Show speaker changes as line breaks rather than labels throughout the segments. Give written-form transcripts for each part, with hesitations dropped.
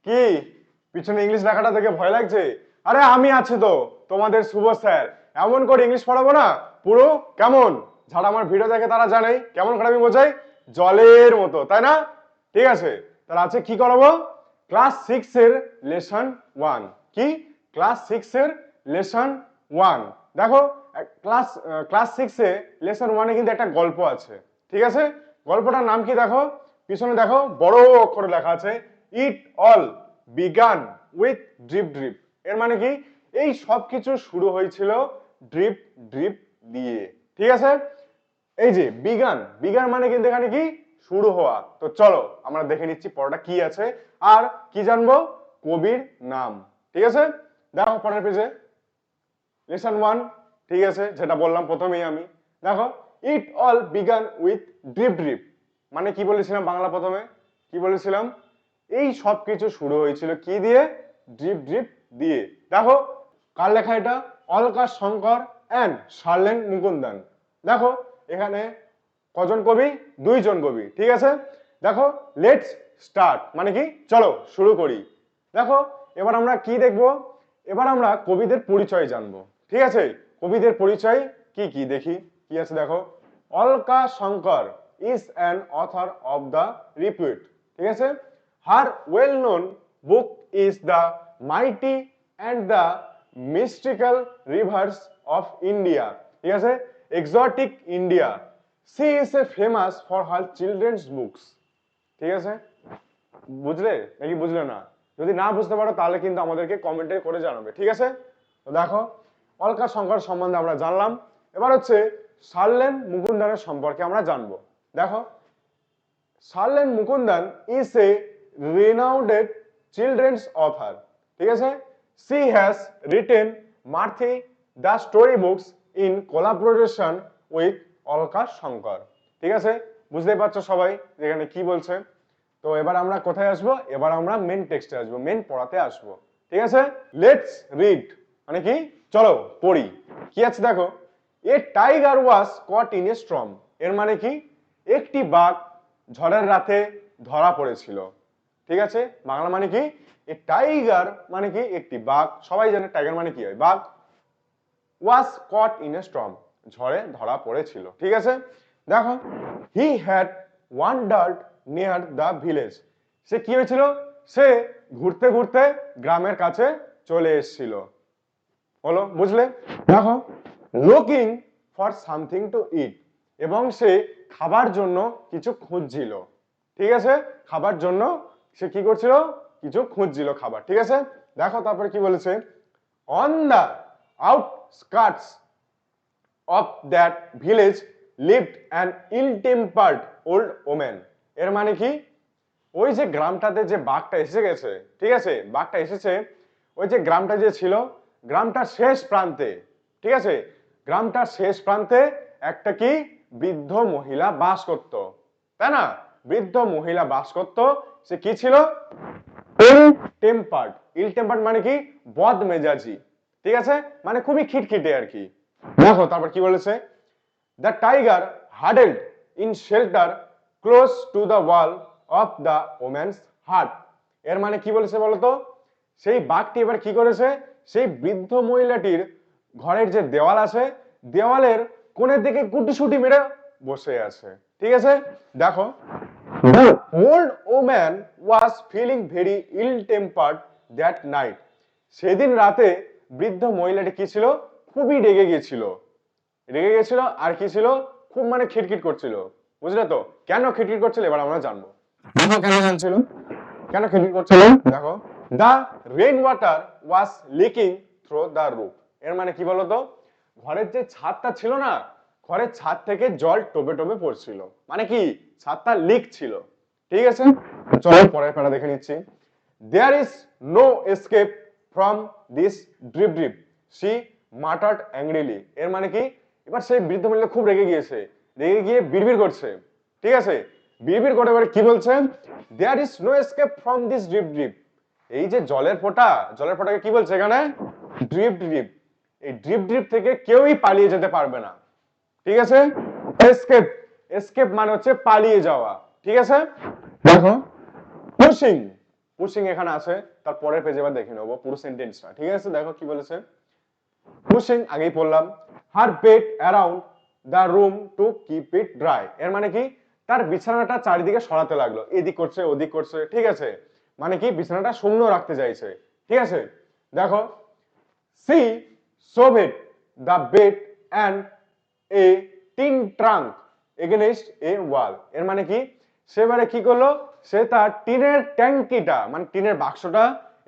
কি পিছনে ইংলিশ লেখাটা দেখে ভয় লাগছে? আরে আমি আছি তো, তোমাদের শুভ স্যার। এমন করে ইংলিশ পড়াবো না, পুরো কেমন, যারা আমার ভিডিও দেখে তারা জানে কেমন করে আমি বোঝাই, জলের মতো, তাই না? ঠিক আছে, তাহলে আছে কি করাবো? ক্লাস 6 এর লেসন 1। কি? ক্লাস 6 এর লেসন 1। দেখো, ক্লাস ক্লাস 6 এ লেসন 1 এ কিন্তু একটা গল্প আছে। ঠিক আছে, গল্পটার নাম কি দেখো, পিছনে দেখো বড় অক্ষরে লেখা আছে, it all began with drip drip. এর মানে কি? এই সব কিছু শুরু হয়েছিল ড্রিপ ড্রিপ দিয়ে। ঠিক আছে, এই যে বিগান, বিগান মানে কিন্তু এখানে কি, শুরু হওয়া। তো চলো আমরা দেখে নিচ্ছি পড়াটা কি আছে, আর কি জানবো, কবির নাম। ঠিক আছে, দেখো পরের পেজে লেসন 1। ঠিক আছে, যেটা বললাম প্রথমেই আমি, দেখো it all began with drip drip. মানে কি বলেছিলাম বাংলা প্রথমে, কি বলেছিলাম? এই সব কিছু শুরু হয়েছিল কি দিয়ে? ড্রিপ ড্রিপ দিয়ে। দেখো কার লেখা এটা, অলকা শঙ্কর এন্ড শার্লেন মুকুন্দন। দেখো এখানে কজন কবি? দুইজন কবি। ঠিক আছে, দেখো লেটস স্টার্ট মানে কি, চলো শুরু করি। দেখো এবার আমরা কি দেখবো, এবার আমরা কবিদের পরিচয় জানবো। ঠিক আছে, কবিদের পরিচয় কি কি দেখি, কি আছে দেখো। Alka Shankar is an author of the repute. ঠিক আছে, her well known book is the mighty and the mystical rivers of India. ঠিক আছে, exotic India. She is a famous for her children's books. ঠিক আছে, বুঝলে নাকি বুঝলে না? যদি না বুঝতে পারো তাহলে কিন্তু আমাদেরকে কমেন্টে করে জানাবে। ঠিক আছে, তো দেখো অলকা শঙ্কর সম্বন্ধে আমরা জানলাম। এবার হচ্ছে শার্লেন মুকুন্দনের সম্পর্কে আমরা জানবো। দেখো Sharlene Mukundan is a renowned children's author. ঠিক আছে, she has written Marthi the story books in collaboration with Alka Shankar. ঠিক আছে, বুঝতেই পারছো সবাই এখানে কি বলছে। তো এবার আমরা কোথায় আসবো, এবার আমরা মেন টেক্সটে আসবো, মেন পড়াতে আসবো। ঠিক আছে, লেটস রিড মানে কি, চলো পড়ি। কি আছে দেখো, a tiger was caught in a storm. এর মানে কি, একটি বাঘ ঝড়ের রাতে ধরা পড়েছিল। ঠিক আছে, বাংলা মানে কি, এ টাইগার মানে কি একটি বাঘ, সবাই জানে টাইগার মানে কি হয়, বাঘ। ওয়াজ কট ইন এ স্টর্ম, ঝড়ে ধরা পড়েছিল। ঠিক আছে, দেখো he had wandered near the village. সে কি হয়েছিল, সে ঘুরতে ঘুরতে গ্রামের কাছে চলে এসেছিল। হলো, বুঝলে? দেখো লুকিং ফর সামথিং টু ইট, এবং সে খাবার জন্য কিছু খুঁজছিল। ঠিক আছে, খাবার জন্য সে কি করছিল, কিছু খুঁজছিল খাবার। ঠিক আছে, দেখো তারপরে কি বলেছে, on the outskirts of that village lived an ill tempered old woman. এর মানে কি, ওই যে গ্রামটাতে যে বাঘটা এসে গেছে, ঠিক আছে, বাঘটা এসেছে, ওই যে গ্রামটা যে ছিল, গ্রামটার শেষ প্রান্তে, ঠিক আছে, গ্রামটার শেষ প্রান্তে একটা কি বৃদ্ধ মহিলা বাস করত, তাই না? বৃদ্ধ মহিলা বাস করত। সে কি ছিল, ইল টেম্পার্ড। ইল টেম্পার্ড মানে কি, বদ মেজাজি। ঠিক আছে, মানে খুবই খিটখিটে আর কি। দেখো তারপর কি বলেছে, the tiger huddled in shelter close to the wall of the woman's heart. এর মানে কি বলেছে বলতো, সেই বাঘটি এবার কি করেছে, সেই বৃদ্ধ মহিলাটির ঘরের যে দেওয়াল আছে, দেওয়ালের কোণের দিকে গুটিসুটি মেরে বসে আছে। ঠিক আছে, দেখো the old woman was feeling very ill tempered that night. সেদিন রাতে বৃদ্ধ মহিলাটি কি ছিল, খুবই রেগে গেছিল। রেগে গেছিল আর কি ছিল, খুব মানে খিটখিট করছিল। বুঝলে তো, কেন খিটখিট করছিল এবার আমরা জানবো। দেখো কেন জানছিল, কেন খিটখিট করছিল, দেখো the rain water was leaking through the roof. এর মানে কি বলতো, ঘরের যে ছাদটা ছিল না, ঘরের ছাদ থেকে জল টোপে টোপে পড়ছিল, মানে কি ছাদটা লিক ছিল। ঠিক আছে, চলো পরের প্যারা দেখে নিচ্ছি। There is no escape from this drip drip, she muttered angrily. এর মানে কি, এবার সেই বৃদ্ধ মহিলা খুব রেগে গিয়েছে, রেগে গিয়ে বিড়বিড় করছে। ঠিক আছে, বিড়বিড় করে এবারে কি বলছে, there is no escape from this drip drip. এই যে জলের ফোঁটা, জলের ফোঁটাকে কি বলছে এখানে, ড্রিপ ড্রিপ। এই ড্রিপ ড্রিপ থেকে কেউই পালিয়ে যেতে পারবে না। ঠিক আছে, এসকেপ, এসকেপ মানে হচ্ছে পালিয়ে যাওয়া। ঠিক আছে, দেখো পুশিং, পুশিং এখানে আছে, তার পরের পেজে এবার দেখে নেবো পুরো সেন্টেন্সটা। ঠিক আছে, দেখো কি বলেছে। পুশিং আগেই পড়লাম, হার bed around the room to keep it dry. এর মানে কি, তার বিছানাটা চারিদিকে সরাতে লাগলো, এদিক করছে ওদিক করছে। ঠিক আছে, মানে কি বিছানাটা শূন্য রাখতে চাইছে। ঠিক আছে, দেখো, she shoved the bed and a tin trunk against a wall. এর মানে কি, সেবারে কি করলো, সে তার টিনের ট্যাঙ্কিটা মানে টিনের বাক্সটা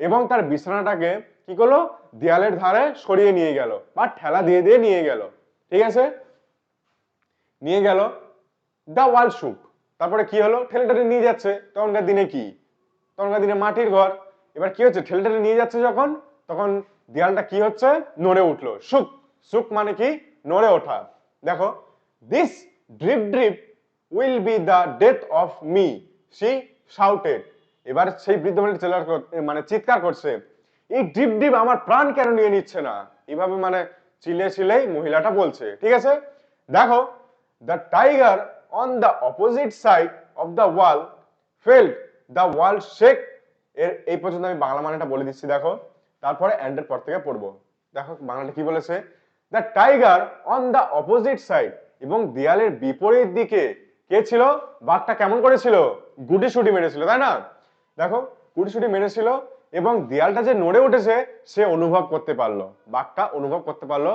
এবং তার বিছানাটাকে কি করলো, দেয়ালের ধারে সরিয়ে নিয়ে গেল বা ঠেলা দিয়ে দিয়ে নিয়ে গেল। ঠিক আছে, নিয়ে গেল, দা ওয়াল শুক। তারপরে কি হলো, ঠেলে ঠেলে নিয়ে যাচ্ছে। তখনকার দিনে কি, তখনকার দিনে মাটির ঘর। এবার কি হচ্ছে, ঠেলে ঠেলে নিয়ে যাচ্ছে যখন, তখন দেয়ালটা কি হচ্ছে, নড়ে উঠলো। শুক, শুক মানে কি, নড়ে ওঠা। দেখো, this drip drip will be the death of me, she shouted. এবার সেই বৃদ্ধ মানে চিৎকার করছে, এই ড্রিপ ড্রিপ আমার প্রাণ কেন নিয়ে নিচ্ছে না, এভাবে মানে চিলে চিলেই মহিলাটা বলছে। ঠিক আছে, দেখো, the tiger on the opposite side of the wall felt the wall shake. এর এই পর্যন্ত আমি বাংলা মানেটা বলে দিচ্ছি, দেখো, তারপরে এন্ডের পর থেকে পড়বো। দেখো বাংলাটা কি বলেছে, the tiger on the opposite side, এবং দেয়ালের বিপরীত দিকে কে ছিল, বাঘটা কেমন করেছিল, গুটিসুটি মেরেছিল, তাই না। দেখো, গুটিসুটি মেরেছিল এবং দেয়ালটা যে নড়ে উঠেছে সে অনুভব করতে পারলো, বাঘটা অনুভব করতে পারলো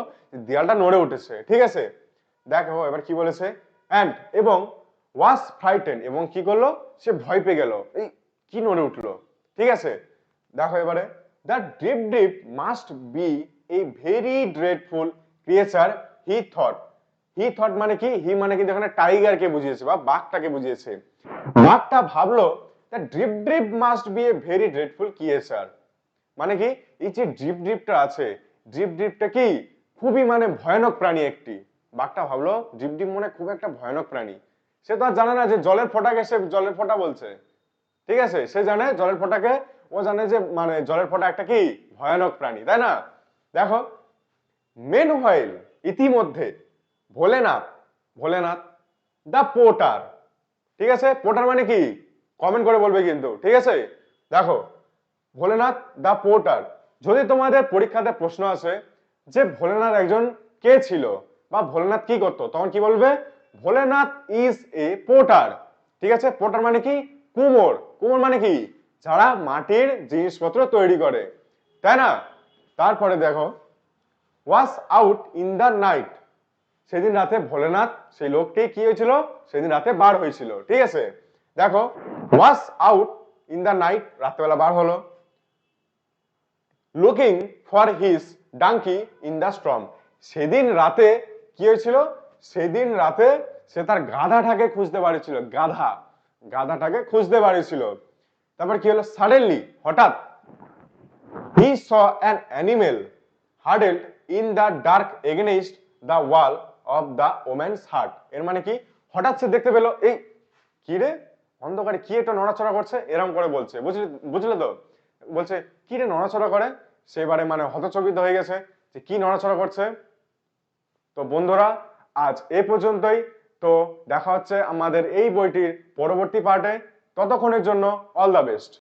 দেয়ালটা নড়ে উঠেছে। ঠিক আছে, দেখো এবার কি বলেছে, অ্যান্ড এবং ওয়াজ ফ্রাইটেন, এবং কি করলো, সে ভয় পেয়ে গেল, এই কি নড়ে উঠলো। ঠিক আছে, দেখো এবারে, the drip drip must B a very dreadful creature he thought. He thought মানে কি, হি মানে কিন্তু এখানে টাইগারকে বুঝিয়েছে বা বাঘটাকে বুঝিয়েছে। বাঘটা ভাবলো the drip drip must B a very dreadful creature, মানে কি, এই যে ড্রিপ ড্রিপটা আছে, ড্রিপ ড্রিপটা কি, খুবই মানে ভয়ানক প্রাণী একটি। বাঘটা ভাবলো ড্রিপ ড্রিপ মানে খুব একটা ভয়ানক প্রাণী। সে তো আর জানে না যে জলের ফোঁটাকে সে জলের ফোঁটা বলছে। ঠিক আছে, সে জানে জলের ফোঁটাকে, ও জানে যে মানে জলের ফোঁটা একটা কি ভয়ানক প্রাণী, তাই না। দেখো, মেন হোয়াইল ইতিমধ্যে, ভোলেনাথ, ভোলেনাথ দা পোর্টার। ঠিক আছে, পোর্টার মানে কি, কমেন্ট করে বলবে কিন্তু। ঠিক আছে, দেখো, ভোলেনাথ দা পোর্টার। যদি তোমাদের পরীক্ষাতে প্রশ্ন আসে যে ভোলেনাথ একজন কে ছিল বা ভোলেনাথ কি করতো, তখন কি বলবে, ভোলেনাথ ইজ এ পোর্টার। ঠিক আছে, পোর্টার মানে কি, কুমোর। কুমোর মানে কি, যারা মাটির জিনিসপত্র তৈরি করে, তাই না। তারপরে দেখো, was out in the night. সেদিন রাতে ভোলেনাথ সেই লোকটি কি হয়েছিল, সেদিন রাতে বার হয়েছিল। ঠিক আছে, দেখো, was out in the night, রাত্রেবেলা বার হলো। Looking for his donkey in the storm. সেদিন রাতে কি হয়েছিল, সেদিন রাতে সে তার গাধাটাকে খুঁজতে পারছিল, গাধাটাকে খুঁজতে পারছিল। তারপর কি হলো, সাডেনলি হঠাৎ, he saw an animal huddled in the dark against the wall of the woman's heart. এর মানে কি, হঠাৎ সে দেখতে পেলো, এই কি রে, অন্ধকারে কি একটা নড়াচড়া করছে, এরকম করে বলছে, বুঝলে তো, বলছে কি রে নড়াচড়া করে। সেবারে মানে হতচকিত হয়ে গেছে যে কি নড়াচড়া করছে। তো বন্ধুরা, আজ এ পর্যন্তই। তো দেখা হচ্ছে আমাদের এই বইটির পরবর্তী পার্টে। ততক্ষণের জন্য অল দ্য বেস্ট।